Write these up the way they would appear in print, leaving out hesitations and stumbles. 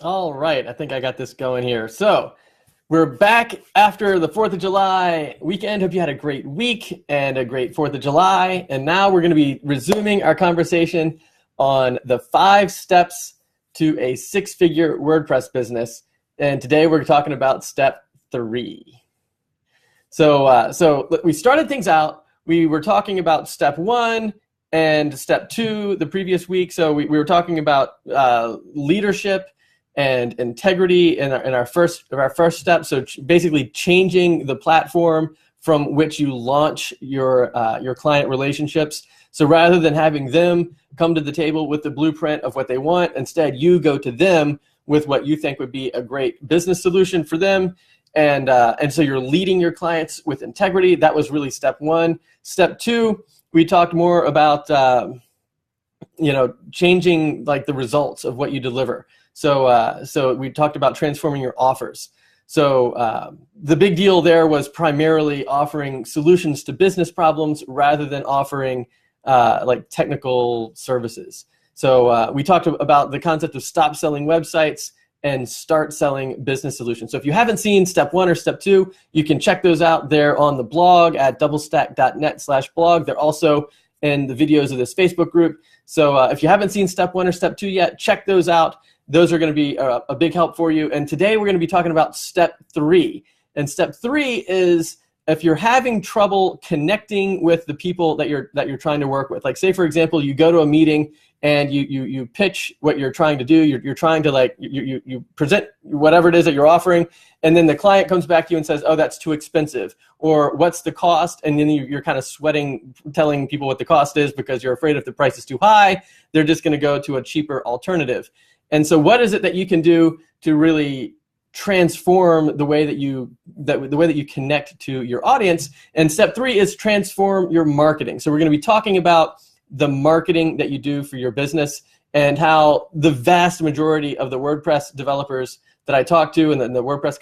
All right, I think I got this going here. So we're back after the 4th of July weekend. Hope you had a great week and a great 4th of July. And now we're going to be resuming our conversation on the 5 steps to a 6-figure WordPress business. And today we're talking about step 3. So we started things out. We were talking about step 1 and step 2 the previous week. So we were talking about leadership and integrity in our first step. So basically changing the platform from which you launch your client relationships. So rather than having them come to the table with the blueprint of what they want, instead you go to them with what you think would be a great business solution for them. And so you're leading your clients with integrity. That was really step 1. Step 2, we talked more about changing like the results of what you deliver. So we talked about transforming your offers. So the big deal there was primarily offering solutions to business problems rather than offering like technical services. So we talked about the concept of stop selling websites and start selling business solutions. So if you haven't seen step 1 or step 2, you can check those out there on the blog at doublestack.net/blog. They're also in the videos of this Facebook group. So if you haven't seen step 1 or step 2 yet, check those out. Those are going to be a big help for you. And today we're going to be talking about step 3. And step 3 is if you're having trouble connecting with the people that you're trying to work with. Like say, for example, you go to a meeting and you pitch what you're trying to do. You're trying to you present whatever it is that you're offering, and then the client comes back to you and says, oh, that's too expensive, or what's the cost? And then you're kind of sweating telling people what the cost is because you're afraid if the price is too high, they're just going to go to a cheaper alternative. And so what is it that you can do to really transform the way that you connect to your audience? And step 3 is transform your marketing. So we're going to be talking about the marketing that you do for your business and how the vast majority of the WordPress developers that I talk to and the WordPress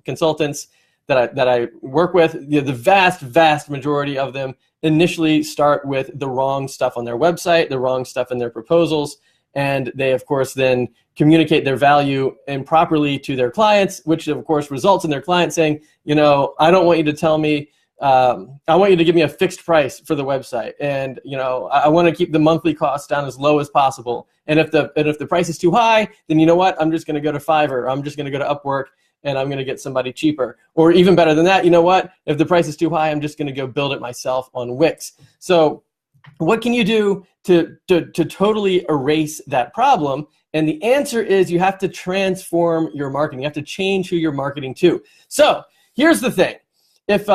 consultants that I work with, the vast majority of them initially start with the wrong stuff on their website, the wrong stuff in their proposals, and they, of course, then communicate their value improperly to their clients, which, of course, results in their clients saying, I don't want you to tell me, I want you to give me a fixed price for the website. And, I want to keep the monthly costs down as low as possible. And if the price is too high, then you know what? I'm just going to go to Fiverr. I'm just going to go to Upwork, and I'm going to get somebody cheaper. Or even better than that, you know what? If the price is too high, I'm just going to go build it myself on Wix. So what can you do to totally erase that problem? And the answer is you have to transform your marketing. You have to change who you're marketing to. So here's the thing. If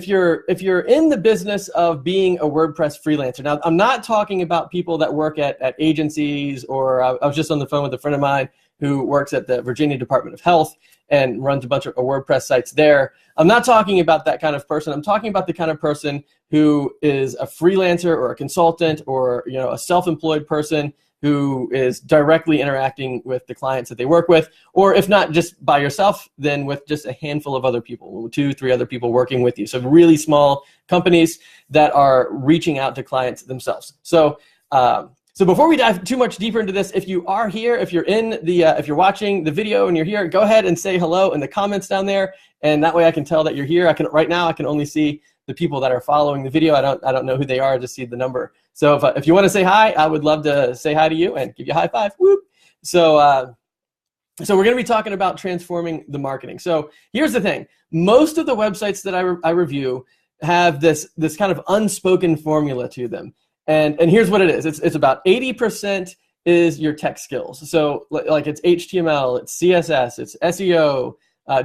you're in the business of being a WordPress freelancer, now I'm not talking about people that work at agencies, or I was just on the phone with a friend of mine who works at the Virginia Department of Health and runs a bunch of WordPress sites there. I'm not talking about that kind of person. I'm talking about the kind of person who is a freelancer or a consultant or a self-employed person who is directly interacting with the clients that they work with, or if not just by yourself, then with just a handful of other people, 2-3 other people working with you. So really small companies that are reaching out to clients themselves. So before we dive too much deeper into this, if you are here, if you're watching the video and you're here, go ahead and say hello in the comments down there, and that way I can tell that you're here. Right now I can only see the people that are following the video. I don't know who they are, just see the number. So if you want to say hi, I would love to say hi to you and give you a high five. Whoop. So we're going to be talking about transforming the marketing. So here's the thing. Most of the websites that I review have this kind of unspoken formula to them. And here's what it is. It's about 80% is your tech skills. So like it's HTML, it's CSS, it's SEO,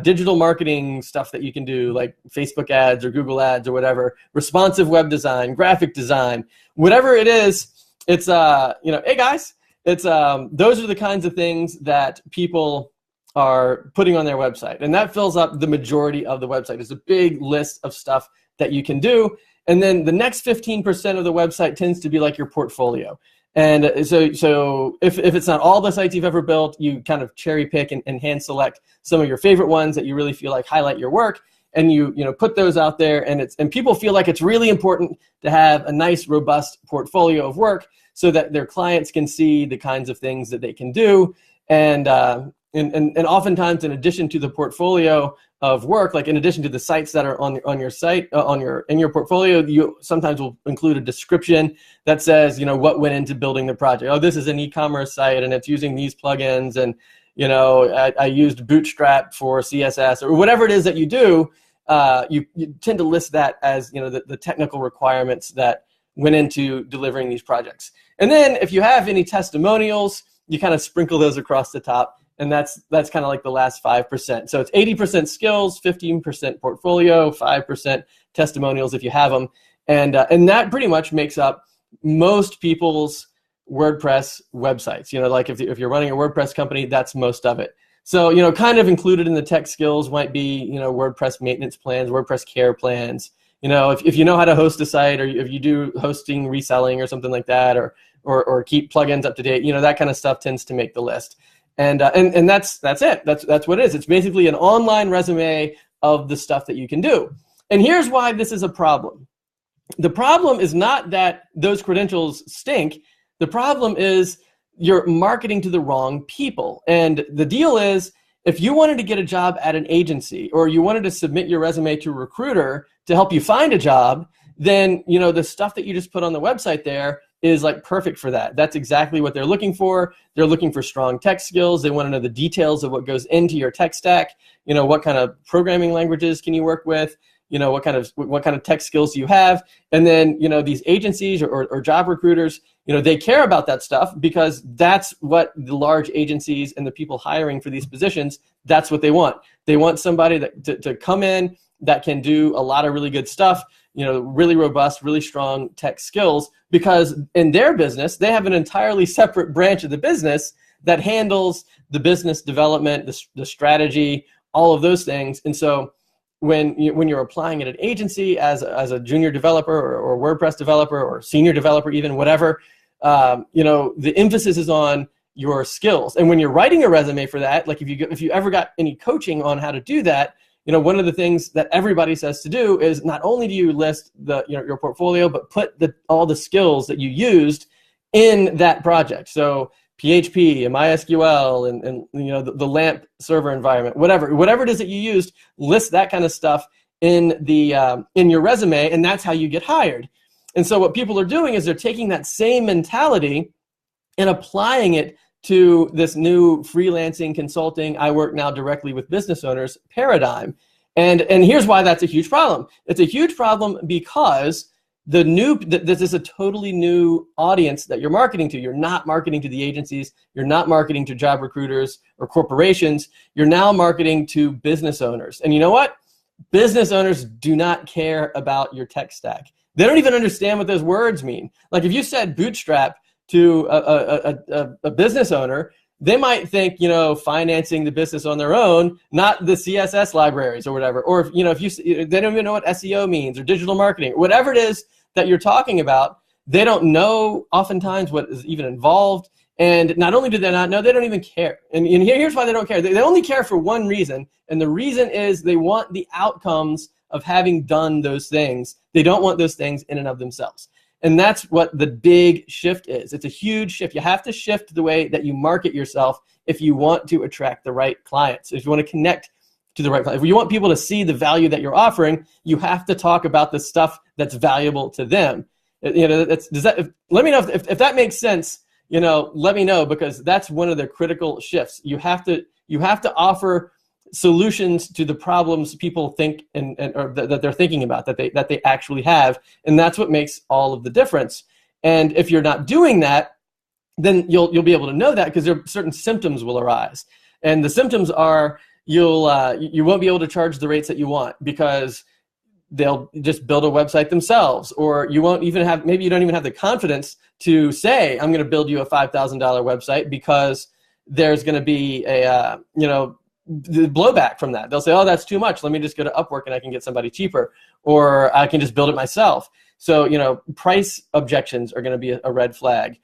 digital marketing stuff that you can do, like Facebook ads or Google ads or whatever, responsive web design, graphic design, whatever it is. It's hey guys, it's those are the kinds of things that people are putting on their website, and that fills up the majority of the website. It's a big list of stuff that you can do, and then the next 15% of the website tends to be like your portfolio. And so if it's not all the sites you've ever built, you kind of cherry pick and hand select some of your favorite ones that you really feel like highlight your work, and you put those out there, and people feel like it's really important to have a nice, robust portfolio of work so that their clients can see the kinds of things that they can do. And oftentimes, in addition to the portfolio of work, like in addition to the sites that are on your site, in your portfolio, you sometimes will include a description that says, what went into building the project. Oh, this is an e-commerce site and it's using these plugins, and I used Bootstrap for CSS, or whatever it is that you do. You tend to list that as the technical requirements that went into delivering these projects. And then if you have any testimonials, you kind of sprinkle those across the top. And that's kind of like the last 5%. So it's 80% skills, 15% portfolio, 5% testimonials if you have them, and that pretty much makes up most people's WordPress websites. Like if you're running a WordPress company, that's most of it. So kind of included in the tech skills might be WordPress maintenance plans, WordPress care plans. If you know how to host a site, or if you do hosting, reselling, or something like that, or keep plugins up to date, that kind of stuff tends to make the list. And that's it. That's what it is. It's basically an online resume of the stuff that you can do. And here's why this is a problem. The problem is not that those credentials stink. The problem is you're marketing to the wrong people. And the deal is, if you wanted to get a job at an agency, or you wanted to submit your resume to a recruiter to help you find a job, then the stuff that you just put on the website there is like perfect for that. That's exactly what they're looking for. They're looking for strong tech skills. They want to know the details of what goes into your tech stack. What kind of programming languages can you work with? What kind of tech skills do you have? And then, these agencies or job recruiters, they care about that stuff, because that's what the large agencies and the people hiring for these positions, that's what they want. They want somebody to come in that can do a lot of really good stuff, really robust, really strong tech skills, because in their business, they have an entirely separate branch of the business that handles the business development, the strategy, all of those things. And so when you're applying at an agency as a junior developer or WordPress developer or senior developer, even whatever, the emphasis is on your skills. And when you're writing a resume for that, like if you ever got any coaching on how to do that, one of the things that everybody says to do is not only do you list your portfolio, but put all the skills that you used in that project. So PHP and MySQL and the LAMP server environment, whatever it is that you used, list that kind of stuff in your resume, and that's how you get hired. And so what people are doing is they're taking that same mentality and applying it to this new freelancing, consulting, I work now directly with business owners paradigm. And here's why that's a huge problem. It's a huge problem because this is a totally new audience that you're marketing to. You're not marketing to the agencies. You're not marketing to job recruiters or corporations. You're now marketing to business owners. And you know what? Business owners do not care about your tech stack. They don't even understand what those words mean. Like if you said Bootstrap to a business owner, they might think, financing the business on their own, not the CSS libraries or whatever. Or if they don't even know what SEO means or digital marketing, whatever it is that you're talking about, they don't know oftentimes what is even involved. And not only do they not know, they don't even care. And here's why they don't care. They only care for one reason, and the reason is they want the outcomes of having done those things. They don't want those things in and of themselves. And that's what the big shift is. It's a huge shift. You have to shift the way that you market yourself if you want to attract the right clients, if you want to connect to the right clients. If you want people to see the value that you're offering, you have to talk about the stuff that's valuable to them. Let me know if that makes sense. Let me know, because that's one of the critical shifts. You have to offer solutions to the problems people think or that they're thinking about, that they actually have, and that's what makes all of the difference. And if you're not doing that, then you'll be able to know that, because certain symptoms will arise, and the symptoms are you won't be able to charge the rates that you want, because they'll just build a website themselves, or you don't even have the confidence to say, I'm going to build you a $5,000 website, because there's going to be the blowback from that. They'll say, oh, that's too much. Let me just go to Upwork and I can get somebody cheaper, or I can just build it myself. So, price objections are going to be a red flag.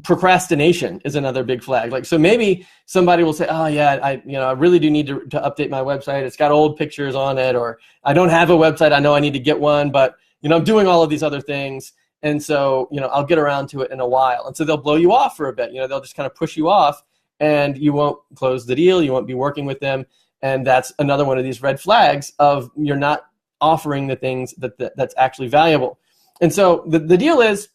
Procrastination is another big flag. Like, so maybe somebody will say, oh yeah, I really do need to update my website. It's got old pictures on it, or I don't have a website. I know I need to get one, but I'm doing all of these other things. And so, I'll get around to it in a while. And so they'll blow you off for a bit. They'll just kind of push you off, and you won't close the deal. You won't be working with them. And that's another one of these red flags of you're not offering the things that's actually valuable. And so the deal is,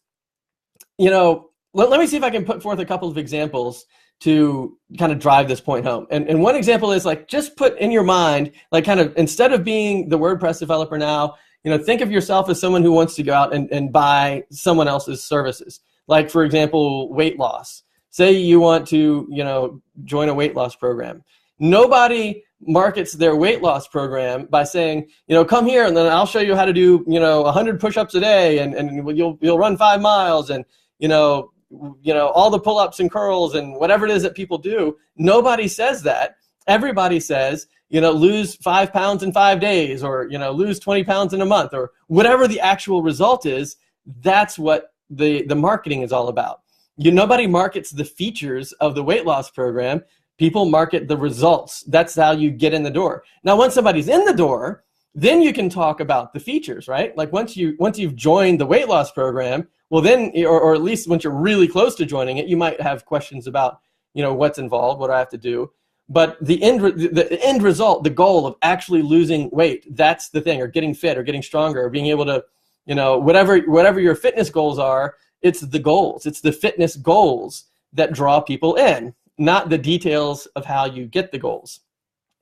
let me see if I can put forth a couple of examples to kind of drive this point home. And one example is, like, just put in your mind, like, kind of, instead of being the WordPress developer now, think of yourself as someone who wants to go out and buy someone else's services. Like, for example, weight loss. Say you want to, join a weight loss program. Nobody markets their weight loss program by saying, come here and then I'll show you how to do, 100 push-ups a day, and you'll run 5 miles, and, all the pull-ups and curls and whatever it is that people do. Nobody says that. Everybody says, lose 5 pounds in 5 days, or, lose 20 pounds in a month, or whatever the actual result is. That's what the marketing is all about. Nobody markets the features of the weight loss program. People market the results. That's how you get in the door. Now, once somebody's in the door, then you can talk about the features, right? Like, once you've joined the weight loss program, well, then, or at least once you're really close to joining it, you might have questions about, what's involved, what do I have to do. But the end result, the goal of actually losing weight, that's the thing, or getting fit, or getting stronger, or being able to, whatever your fitness goals are, it's the goals. It's the fitness goals that draw people in, not the details of how you get the goals.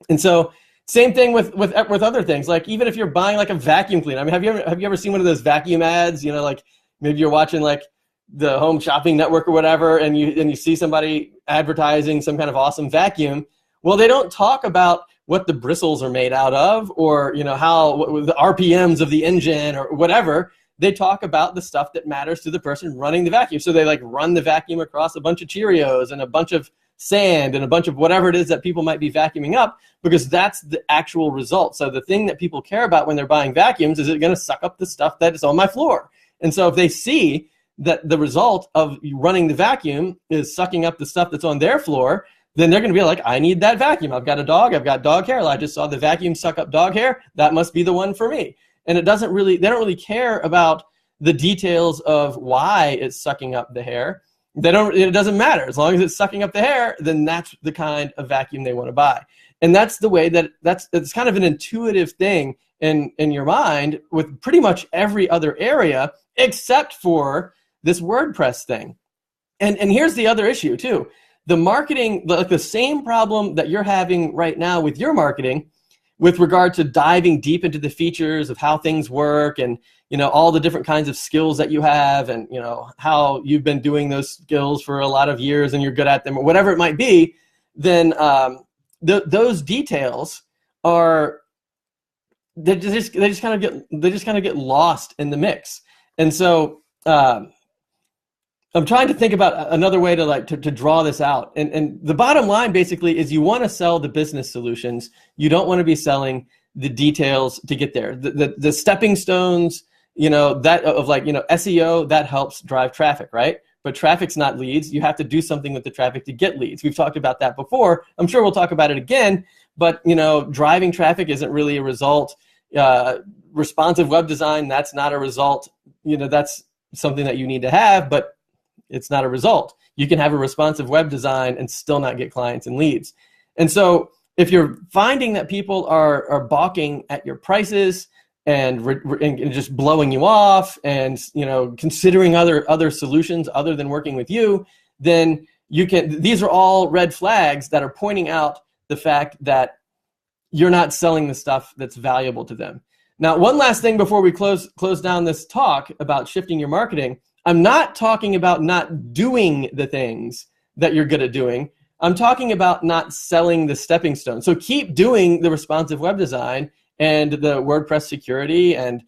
And so, same thing with other things. Like, even if you're buying, like, a vacuum cleaner. I mean, have you ever seen one of those vacuum ads? Like, maybe you're watching, like, the Home Shopping Network or whatever, and you see somebody advertising some kind of awesome vacuum. Well, they don't talk about what the bristles are made out of, or how the RPMs of the engine or whatever. They talk about the stuff that matters to the person running the vacuum. So they, like, run the vacuum across a bunch of Cheerios and a bunch of sand and a bunch of whatever it is that people might be vacuuming up, because that's the actual result. So the thing that people care about when they're buying vacuums is, it going to suck up the stuff that is on my floor? And so if they see that the result of running the vacuum is sucking up the stuff that's on their floor, then they're going to be like, I need that vacuum. I've got a dog. I've got dog hair. I just saw the vacuum suck up dog hair. That must be the one for me. And they don't really care about the details of why it's sucking up the hair. It doesn't matter. As long as it's sucking up the hair, then that's the kind of vacuum they want to buy. And that's the way it's kind of an intuitive thing in your mind with pretty much every other area except for this WordPress thing. And here's the other issue too. The marketing, like the same problem that you're having right now with your marketing, with regard to diving deep into the features of how things work, and all the different kinds of skills that you have, and how you've been doing those skills for a lot of years and you're good at them, or whatever it might be, then those details they just kind of get lost in the mix. And so I'm trying to think about another way to draw this out. And the bottom line basically is, you want to sell the business solutions. You don't want to be selling the details to get there. The stepping stones, that of, like, SEO, that helps drive traffic, right? But traffic's not leads. You have to do something with the traffic to get leads. We've talked about that before. I'm sure we'll talk about it again. But driving traffic isn't really a result. Responsive web design, that's not a result. That's something that you need to have, but it's not a result. You can have a responsive web design and still not get clients and leads. And so if you're finding that people are balking at your prices and just blowing you off, and considering other solutions other than working with you, then these are all red flags that are pointing out the fact that you're not selling the stuff that's valuable to them. Now, one last thing before we close down this talk about shifting your marketing. I'm not talking about not doing the things that you're good at doing. I'm talking about not selling the stepping stone. So keep doing the responsive web design and the WordPress security and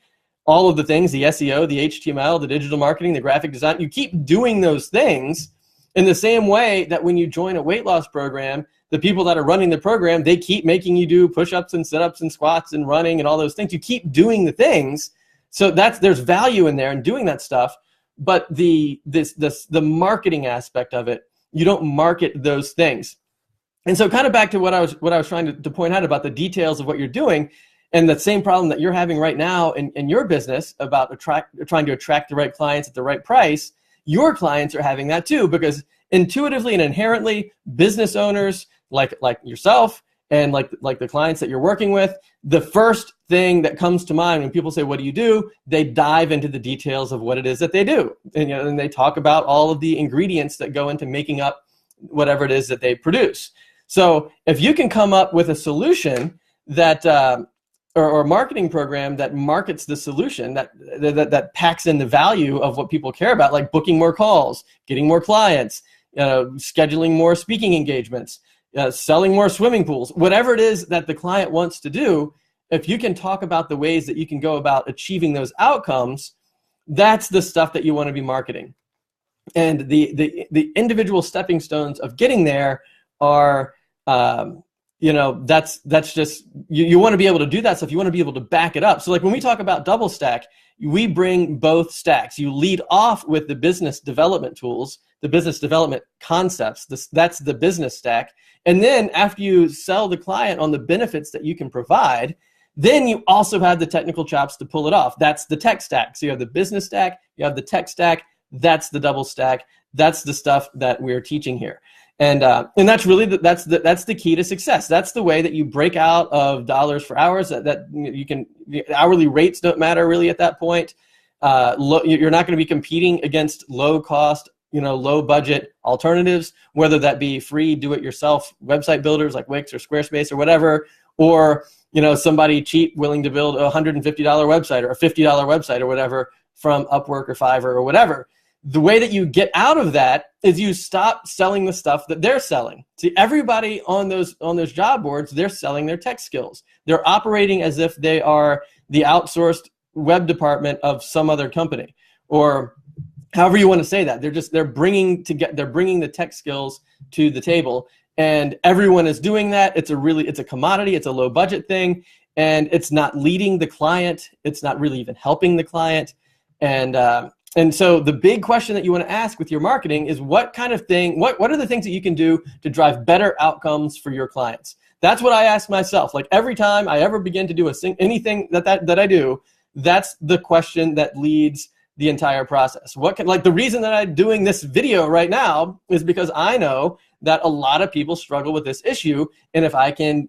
all of the things, the SEO, the HTML, the digital marketing, the graphic design. You keep doing those things in the same way that when you join a weight loss program, the people that are running the program, they keep making you do push-ups and sit-ups and squats and running and all those things. You keep doing the things. So there's value in there in doing that stuff. But the marketing aspect of it, you don't market those things. And so kind of back to what I was trying to point out about the details of what you're doing, And the same problem that you're having right now in your business about trying to attract the right clients at the right price, your clients are having that too, because intuitively and inherently, business owners like yourself and like the clients that you're working with, the first thing that comes to mind when people say, what do? They dive into the details of what it is that they do. And they talk about all of the ingredients that go into making up whatever it is that they produce. So if you can come up with a solution that, or a marketing program that markets the solution, that packs in the value of what people care about, like booking more calls, getting more clients, scheduling more speaking engagements, selling more swimming pools, whatever it is that the client wants to do, if you can talk about the ways that you can go about achieving those outcomes, that's the stuff that you want to be marketing. And the individual stepping stones of getting there are, that's just, you want to be able to do that stuff. You want to be able to back it up. So like when we talk about double stack, we bring both stacks. You lead off with the business development tools, the business development concepts. That's the business stack. And then after you sell the client on the benefits that you can provide, then you also have the technical chops to pull it off. That's the tech stack. So you have the business stack, you have the tech stack, that's the double stack. That's the stuff that we're teaching here. And that's really that's the key to success. That's the way that you break out of dollars for hours. That you can, hourly rates don't matter really at that point. You're not going to be competing against low cost, low budget alternatives, whether that be free do-it-yourself website builders like Wix or Squarespace or whatever, or somebody cheap willing to build a $150 website or a $50 website or whatever from Upwork or Fiverr or whatever. The way that you get out of that is you stop selling the stuff that they're selling. See, everybody on those job boards, they're selling their tech skills. They're operating as if they are the outsourced web department of some other company, or however you want to say that. They're bringing the tech skills to the table, and everyone is doing that. It's a commodity. It's a low budget thing, and it's not leading the client. It's not really even helping the client, and so the big question that you want to ask with your marketing is what are the things that you can do to drive better outcomes for your clients? That's what I ask myself. Like every time I ever begin to do anything that I do, that's the question that leads the entire process. The reason that I'm doing this video right now is because I know that a lot of people struggle with this issue. And if I can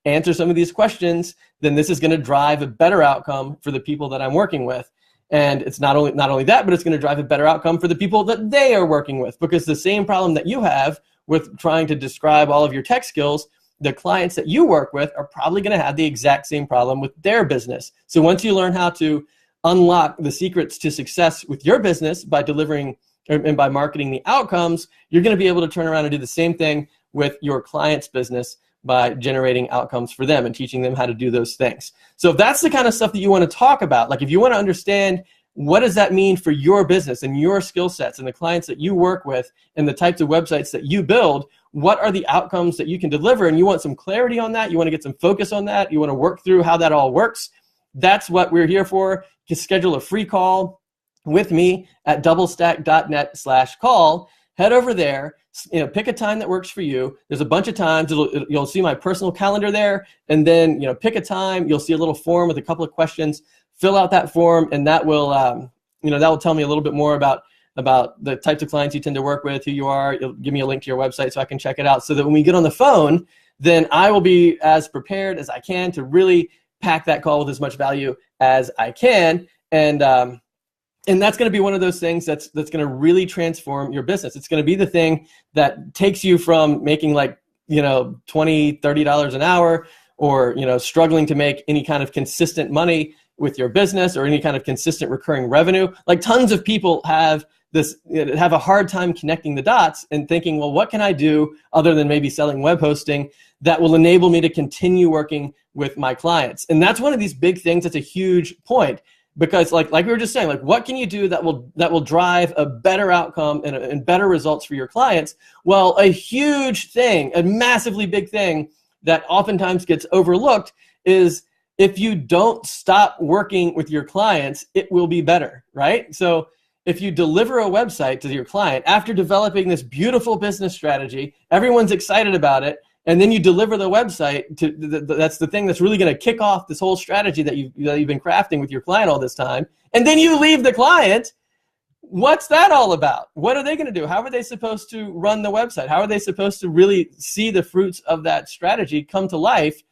answer some of these questions, then this is going to drive a better outcome for the people that I'm working with. And it's not only that, but it's going to drive a better outcome for the people that they are working with, because the same problem that you have with trying to describe all of your tech skills, the clients that you work with are probably going to have the exact same problem with their business. So once you learn how to unlock the secrets to success with your business by delivering and by marketing the outcomes, you're going to be able to turn around and do the same thing with your client's business by generating outcomes for them and teaching them how to do those things. So if that's the kind of stuff that you want to talk about, like if you want to understand what does that mean for your business and your skill sets and the clients that you work with and the types of websites that you build, what are the outcomes that you can deliver, and you want some clarity on that, you want to get some focus on that, you want to work through how that all works, that's what we're here for. Just schedule a free call with me at doublestack.net/call. Head over there, pick a time that works for you. There's a bunch of times. You'll see my personal calendar there, and then pick a time. You'll see a little form with a couple of questions. Fill out that form, and that will tell me a little bit more about the types of clients you tend to work with, who you are. You'll give me a link to your website so I can check it out, so that when we get on the phone, then I will be as prepared as I can to really pack that call with as much value as I can. And that's going to be one of those things that's going to really transform your business. It's going to be the thing that takes you from making $20, $30 an hour, or struggling to make any kind of consistent money with your business or any kind of consistent recurring revenue. Like tons of people have a hard time connecting the dots and thinking, well, what can I do other than maybe selling web hosting that will enable me to continue working with my clients? And that's one of these big things that's a huge point. Because like we were just saying, like what can you do that will drive a better outcome and better results for your clients? Well, a huge thing, a massively big thing that oftentimes gets overlooked is if you don't stop working with your clients, it will be better, right? So if you deliver a website to your client after developing this beautiful business strategy, everyone's excited about it, and then you deliver the website to that's the thing that's really going to kick off this whole strategy that you've been crafting with your client all this time, and then you leave the client. What's that all about? What are they going to do? How are they supposed to run the website? How are they supposed to really see the fruits of that strategy come to life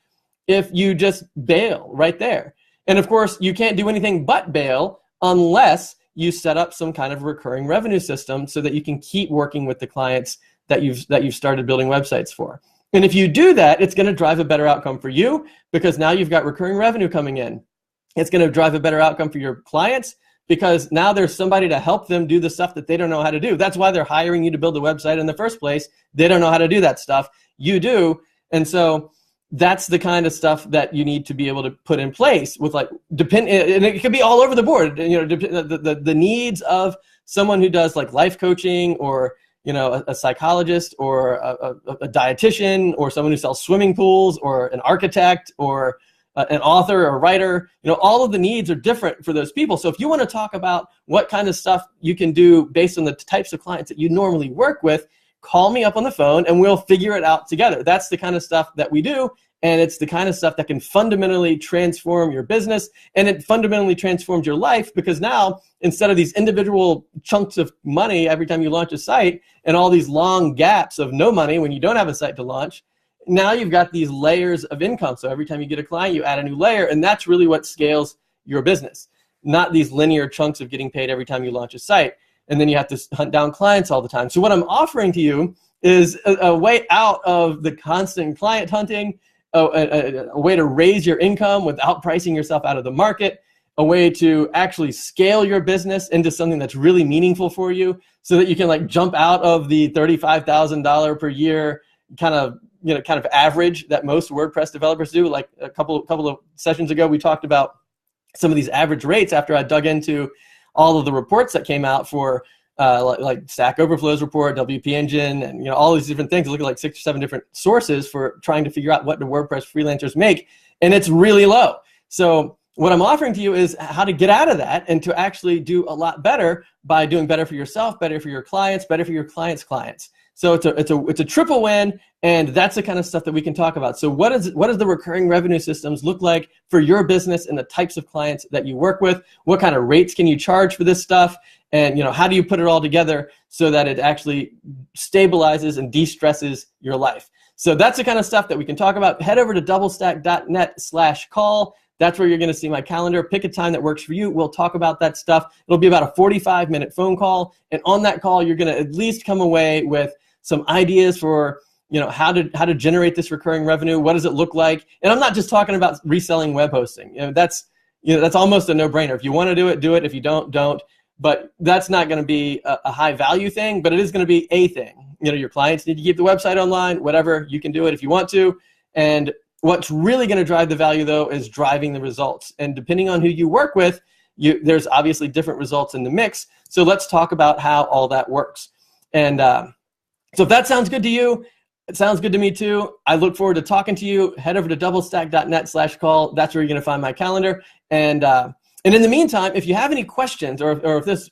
if you just bail right there? And of course, you can't do anything but bail unless you set up some kind of recurring revenue system so that you can keep working with the clients that you've started building websites for. And if you do that, it's going to drive a better outcome for you, because now you've got recurring revenue coming in. It's going to drive a better outcome for your clients, because now there's somebody to help them do the stuff that they don't know how to do. That's why they're hiring you to build a website in the first place. They don't know how to do that stuff. You do. And so that's the kind of stuff that you need to be able to put in place with, like, and it could be all over the board. You know, the needs of someone who does like life coaching, or, you know, a psychologist, or a dietitian, or someone who sells swimming pools, or an architect, or an author or writer. You know, all of the needs are different for those people. So if you want to talk about what kind of stuff you can do based on the types of clients that you normally work with, call me up on the phone and we'll figure it out together. That's the kind of stuff that we do. And it's the kind of stuff that can fundamentally transform your business, and it fundamentally transforms your life, because now, instead of these individual chunks of money every time you launch a site, and all these long gaps of no money when you don't have a site to launch, now you've got these layers of income. So every time you get a client, you add a new layer, and that's really what scales your business, not these linear chunks of getting paid every time you launch a site. And then you have to hunt down clients all the time. So what I'm offering to you is a way out of the constant client hunting, a way to raise your income without pricing yourself out of the market, a way to actually scale your business into something that's really meaningful for you, so that you can, like, jump out of the $35,000 per year kind of average that most WordPress developers do. Like a couple of sessions ago, we talked about some of these average rates after I dug into all of the reports that came out for like Stack Overflow's report, WP Engine, and, you know, all these different things. Look at like 6 or 7 different sources for trying to figure out what do WordPress freelancers make, and it's really low. So what I'm offering to you is how to get out of that and to actually do a lot better by doing better for yourself, better for your clients, better for your clients' clients. So it's a triple win, and that's the kind of stuff that we can talk about. So what does the recurring revenue systems look like for your business and the types of clients that you work with? What kind of rates can you charge for this stuff? And, you know, how do you put it all together so that it actually stabilizes and de-stresses your life? So that's the kind of stuff that we can talk about. Head over to doublestack.net/call. That's where you're going to see my calendar. Pick a time that works for you. We'll talk about that stuff. It'll be about a 45-minute phone call. And on that call, you're going to at least come away with some ideas for, you know, how to generate this recurring revenue. What does it look like? And I'm not just talking about reselling web hosting. That's almost a no-brainer. If you want to do it, do it. If you don't. But that's not going to be a high value thing, but it is going to be a thing. You know, your clients need to keep the website online, whatever. You can do it if you want to. And what's really going to drive the value, though, is driving the results. And depending on who you work with, there's obviously different results in the mix. So let's talk about how all that works. And so if that sounds good to you, it sounds good to me too. I look forward to talking to you. Head over to doublestack.net/call. That's where you're going to find my calendar. And in the meantime, if you have any questions, or if this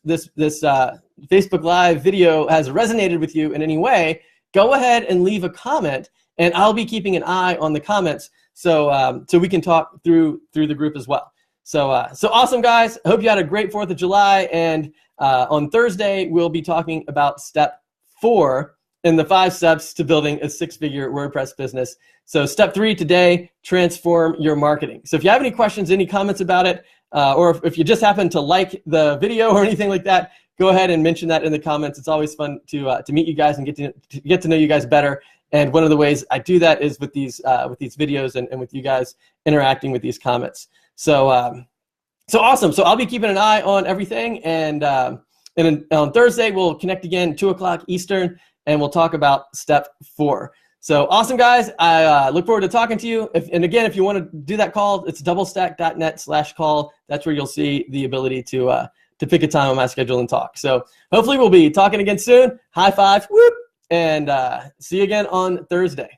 Facebook Live video has resonated with you in any way, go ahead and leave a comment, and I'll be keeping an eye on the comments so we can talk through the group as well. So awesome, guys. I hope you had a great 4th of July, and on Thursday, we'll be talking about step 4 in the 5 steps to building a 6-figure WordPress business. So step 3 today, transform your marketing. So if you have any questions, any comments about it, or if you just happen to like the video or anything like that, go ahead and mention that in the comments. It's always fun to meet you guys and get to know you guys better. And one of the ways I do that is with these videos and with you guys interacting with these comments. So awesome. So I'll be keeping an eye on everything, and on Thursday we'll connect again 2 o'clock Eastern, and we'll talk about step 4. So awesome, guys. I look forward to talking to you. And again, if you want to do that call, it's doublestack.net/call. That's where you'll see the ability to pick a time on my schedule and talk. So hopefully we'll be talking again soon. High five, whoop, and see you again on Thursday.